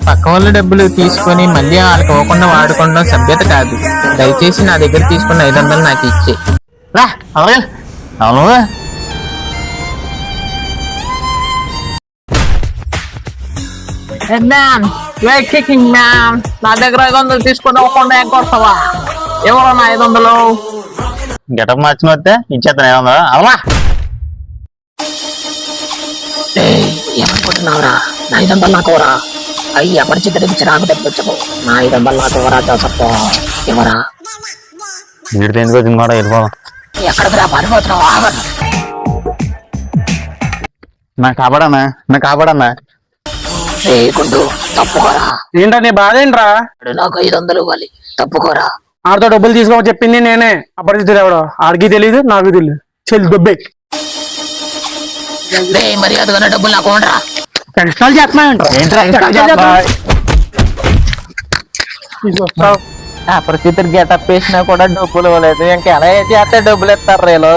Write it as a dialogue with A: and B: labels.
A: పక్క వాళ్ళ డబ్బులు తీసుకొని మళ్ళీ వాళ్ళకి ఇవ్వకుండా వాడుకోవడం సభ్యత కాదు. దయచేసి నా దగ్గర తీసుకున్న 500 నాకు ఇచ్చే.
B: అవును
A: నా దగ్గర 500 తీసుకుని ఇవ్వకుండా ఎగ్గొడతావా? ఎవరో నా 500.
B: గెటప్ మార్చిన వస్తే ఇచ్చేస్తాను. ఏమన్నా అవునా
A: ఏమనుకుంటున్నావురా? నా 500 నాకురా. అయ్యి అపరిచిత నుంచి రాకు తెప్పించకు. నా 500 నాకురా జోసప్ప. ఎవరా?
B: వీడితో ఎందుకు వచ్చింది కూడా వెళ్ళిపోదాం.
A: ఎక్కడికి రా పారిపోతున్నావు? ఆగను.
B: నాకు కాపాడన్నా
A: గుండు తప్పుకోరా.
C: ఏంటా నీ బాధ ఏంట్రా?
A: నాకు 500 ఇవ్వాలి, తప్పుకోరా.
C: ఆడితో డబ్బులు తీసుకోమని చెప్పింది నేనే. అపరిచితుడు ఎవడో ఆడికి తెలీదు, నాకు తెలియదు. చెల్లి దొబ్బే
A: మర్యాదగా డబ్బులు నాకు ఉండరా.
C: టెన్షన్లు చేస్తున్నాయంట్రా.
A: అపరిచితుడు గెటప్ వేసినా కూడా డబ్బులు ఇవ్వలేదు. ఇంకెలా చేస్తే డబ్బులు ఇస్తారు రేలో?